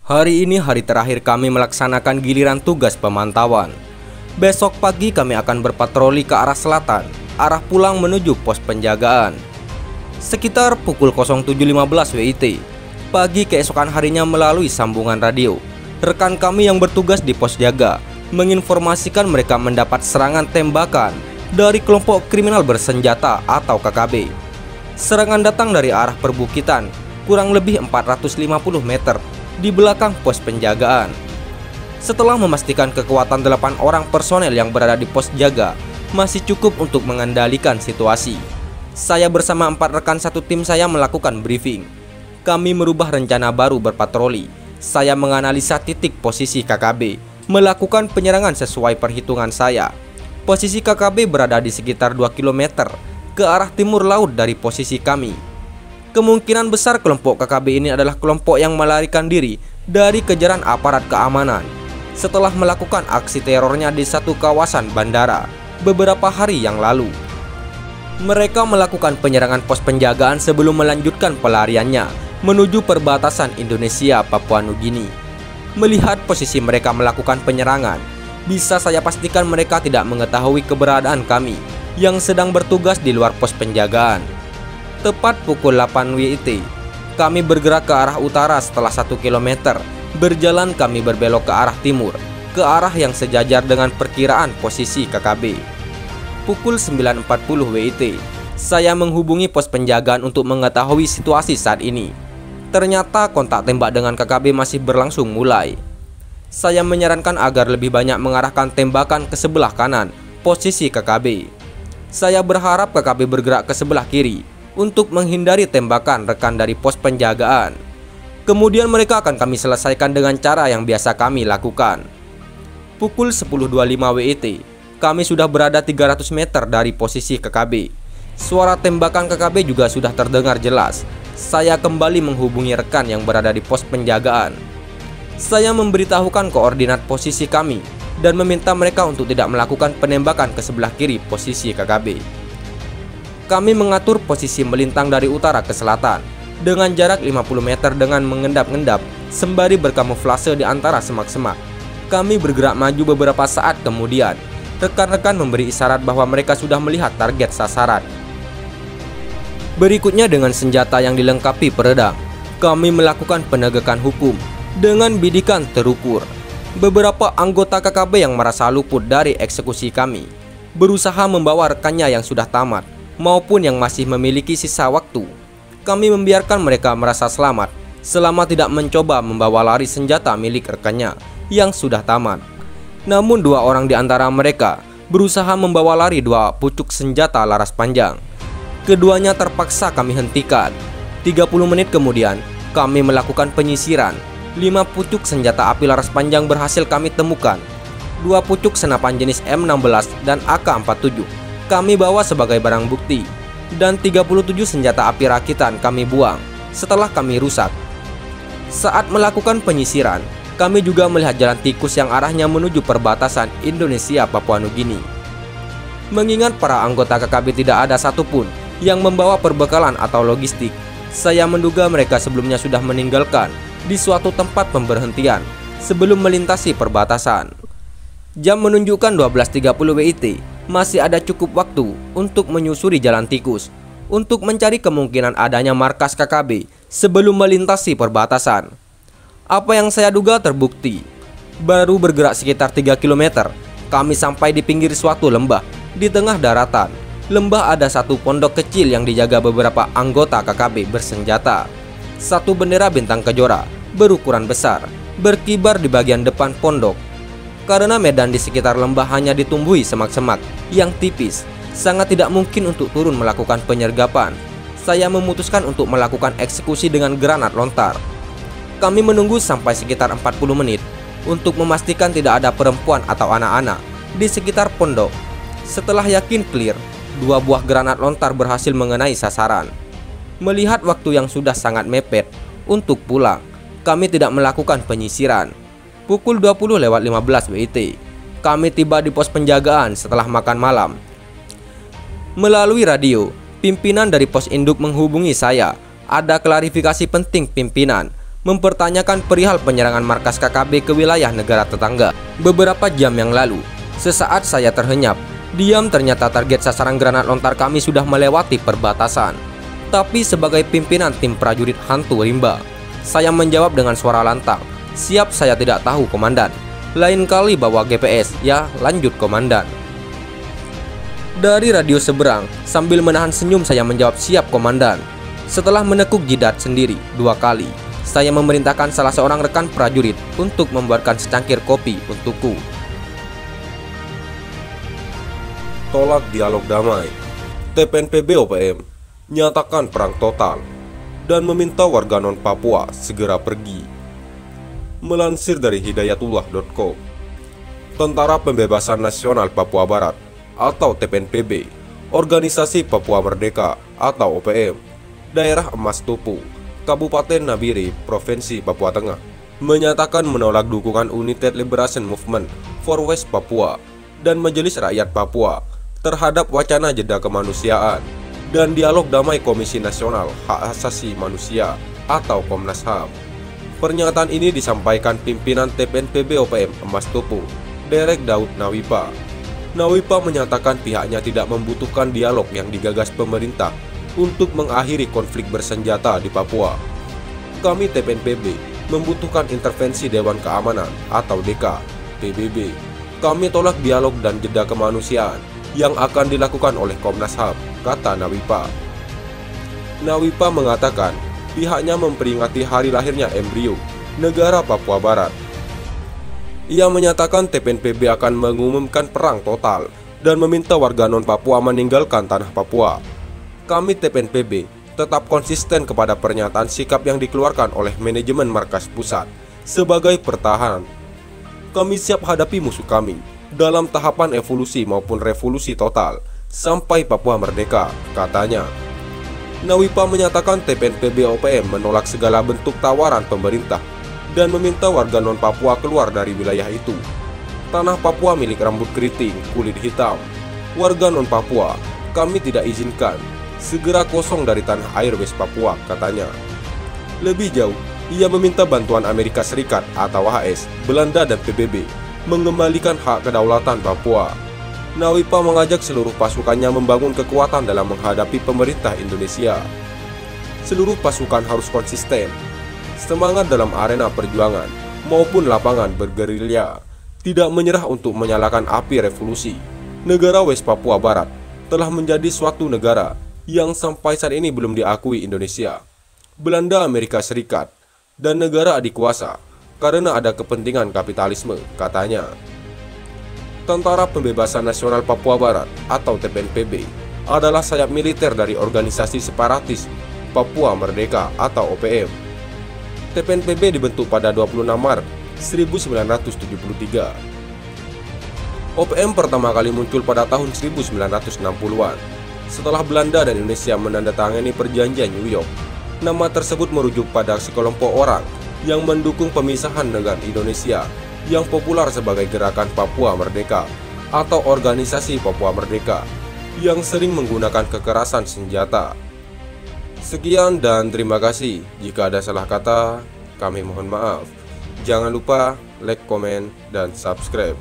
Hari ini hari terakhir kami melaksanakan giliran tugas pemantauan. Besok pagi kami akan berpatroli ke arah selatan, arah pulang menuju pos penjagaan. Sekitar pukul 07.15 WIT, pagi keesokan harinya melalui sambungan radio, rekan kami yang bertugas di pos jaga menginformasikan mereka mendapat serangan tembakan dari kelompok kriminal bersenjata atau KKB. Serangan datang dari arah perbukitan, kurang lebih 450 meter di belakang pos penjagaan. Setelah memastikan kekuatan 8 orang personel yang berada di pos jaga masih cukup untuk mengendalikan situasi, saya bersama 4 rekan satu tim saya melakukan briefing. Kami merubah rencana baru berpatroli. Saya menganalisa titik posisi KKB, melakukan penyerangan sesuai perhitungan saya. Posisi KKB berada di sekitar 2 km ke arah timur laut dari posisi kami. Kemungkinan besar kelompok KKB ini adalah kelompok yang melarikan diri dari kejaran aparat keamanan setelah melakukan aksi terornya di satu kawasan bandara beberapa hari yang lalu. Mereka melakukan penyerangan pos penjagaan sebelum melanjutkan pelariannya menuju perbatasan Indonesia Papua Nugini. Melihat posisi mereka melakukan penyerangan, bisa saya pastikan mereka tidak mengetahui keberadaan kami yang sedang bertugas di luar pos penjagaan. Tepat pukul 8 WIT, kami bergerak ke arah utara. Setelah 1 km berjalan, kami berbelok ke arah timur, ke arah yang sejajar dengan perkiraan posisi KKB. Pukul 9.40 WIT, saya menghubungi pos penjagaan untuk mengetahui situasi saat ini. Ternyata kontak tembak dengan KKB masih berlangsung mulai. Saya menyarankan agar lebih banyak mengarahkan tembakan ke sebelah kanan posisi KKB. Saya berharap KKB bergerak ke sebelah kiri untuk menghindari tembakan rekan dari pos penjagaan. Kemudian mereka akan kami selesaikan dengan cara yang biasa kami lakukan. Pukul 10.25 WIT, kami sudah berada 300 meter dari posisi KKB. Suara tembakan KKB juga sudah terdengar jelas. Saya kembali menghubungi rekan yang berada di pos penjagaan. Saya memberitahukan koordinat posisi kami dan meminta mereka untuk tidak melakukan penembakan ke sebelah kiri posisi KKB. Kami mengatur posisi melintang dari utara ke selatan dengan jarak 50 meter dengan mengendap-endap sembari berkamuflase di antara semak-semak. Kami bergerak maju beberapa saat kemudian. Rekan-rekan memberi isyarat bahwa mereka sudah melihat target sasaran. Berikutnya dengan senjata yang dilengkapi peredam, kami melakukan penegakan hukum dengan bidikan terukur. Beberapa anggota KKB yang merasa luput dari eksekusi kami berusaha membawa rekannya yang sudah tamat maupun yang masih memiliki sisa waktu. Kami membiarkan mereka merasa selamat selama tidak mencoba membawa lari senjata milik rekannya yang sudah tamat. Namun 2 orang di antara mereka berusaha membawa lari 2 pucuk senjata laras panjang. Keduanya terpaksa kami hentikan. 30 menit kemudian kami melakukan penyisiran. 5 pucuk senjata api laras panjang berhasil kami temukan. 2 pucuk senapan jenis M16 dan AK-47 kami bawa sebagai barang bukti, dan 37 senjata api rakitan kami buang setelah kami rusak. Saat melakukan penyisiran, kami juga melihat jalan tikus yang arahnya menuju perbatasan Indonesia Papua Nugini. Mengingat para anggota KKB tidak ada satupun yang membawa perbekalan atau logistik, saya menduga mereka sebelumnya sudah meninggalkan di suatu tempat pemberhentian sebelum melintasi perbatasan. Jam menunjukkan 12.30 WIT. Masih ada cukup waktu untuk menyusuri jalan tikus untuk mencari kemungkinan adanya markas KKB sebelum melintasi perbatasan. Apa yang saya duga terbukti. Baru bergerak sekitar 3 km, kami sampai di pinggir suatu lembah di tengah daratan. Lembah ada satu pondok kecil yang dijaga beberapa anggota KKB bersenjata. Satu bendera bintang kejora berukuran besar berkibar di bagian depan pondok. Karena medan di sekitar lembah hanya ditumbuhi semak-semak yang tipis, sangat tidak mungkin untuk turun melakukan penyergapan. Saya memutuskan untuk melakukan eksekusi dengan granat lontar. Kami menunggu sampai sekitar 40 menit untuk memastikan tidak ada perempuan atau anak-anak di sekitar pondok. Setelah yakin clear, 2 buah granat lontar berhasil mengenai sasaran. Melihat waktu yang sudah sangat mepet untuk pulang, kami tidak melakukan penyisiran. Pukul 20.15 WIT, kami tiba di pos penjagaan setelah makan malam. Melalui radio, pimpinan dari pos induk menghubungi saya. Ada klarifikasi penting pimpinan mempertanyakan perihal penyerangan markas KKB ke wilayah negara tetangga. Beberapa jam yang lalu, sesaat saya terhenyap, diam ternyata target sasaran granat lontar kami sudah melewati perbatasan. Tapi sebagai pimpinan tim prajurit hantu rimba, saya menjawab dengan suara lantang, "Siap, saya tidak tahu, komandan." "Lain kali bawa GPS, ya," lanjut komandan. Dari radio seberang, sambil menahan senyum saya menjawab, "Siap, komandan." Setelah menekuk jidat sendiri 2 kali, saya memerintahkan salah seorang rekan prajurit untuk membuatkan secangkir kopi untukku. Tolak dialog damai. TPNPB OPM nyatakan perang total dan meminta warga non-Papua segera pergi. Melansir dari hidayatullah.com, Tentara Pembebasan Nasional Papua Barat atau TPNPB, Organisasi Papua Merdeka atau OPM, Daerah Emas Tupu, Kabupaten Nabire, Provinsi Papua Tengah, menyatakan menolak dukungan United Liberation Movement for West Papua dan Majelis Rakyat Papua terhadap wacana jeda kemanusiaan dan dialog damai Komisi Nasional Hak Asasi Manusia atau Komnas HAM. Pernyataan ini disampaikan pimpinan TPNPB OPM Emas Tupu, Derek Daud Nawipa. Nawipa menyatakan pihaknya tidak membutuhkan dialog yang digagas pemerintah untuk mengakhiri konflik bersenjata di Papua. "Kami TPNPB membutuhkan intervensi Dewan Keamanan atau DK, PBB. Kami tolak dialog dan jeda kemanusiaan yang akan dilakukan oleh Komnas HAM," kata Nawipa. Nawipa mengatakan pihaknya memperingati hari lahirnya embrio negara Papua Barat. Ia menyatakan TPNPB akan mengumumkan perang total dan meminta warga non-Papua meninggalkan tanah Papua. "Kami TPNPB tetap konsisten kepada pernyataan sikap yang dikeluarkan oleh manajemen markas pusat sebagai pertahanan. Kami siap hadapi musuh kami dalam tahapan evolusi maupun revolusi total sampai Papua merdeka," katanya. Nawipa menyatakan TPNPB OPM menolak segala bentuk tawaran pemerintah dan meminta warga non-Papua keluar dari wilayah itu. "Tanah Papua milik rambut keriting, kulit hitam. Warga non-Papua, kami tidak izinkan segera kosong dari tanah air West Papua," katanya. Lebih jauh, ia meminta bantuan Amerika Serikat atau AS, Belanda dan PBB mengembalikan hak kedaulatan Papua. Nawipa mengajak seluruh pasukannya membangun kekuatan dalam menghadapi pemerintah Indonesia. Seluruh pasukan harus konsisten, semangat dalam arena perjuangan maupun lapangan bergerilya, tidak menyerah untuk menyalakan api revolusi. Negara West Papua Barat telah menjadi suatu negara yang sampai saat ini belum diakui Indonesia, Belanda, Amerika Serikat, dan negara adik kuasa karena ada kepentingan kapitalisme, katanya. Tentara Pembebasan Nasional Papua Barat atau TPNPB adalah sayap militer dari organisasi separatis Papua Merdeka atau OPM. TPNPB dibentuk pada 26 Maret 1973. OPM pertama kali muncul pada tahun 1960-an setelah Belanda dan Indonesia menandatangani perjanjian New York. Nama tersebut merujuk pada sekelompok orang yang mendukung pemisahan dengan Indonesia yang populer sebagai Gerakan Papua Merdeka atau Organisasi Papua Merdeka yang sering menggunakan kekerasan senjata. Sekian dan terima kasih. Jika ada salah kata, kami mohon maaf. Jangan lupa like, komen, dan subscribe.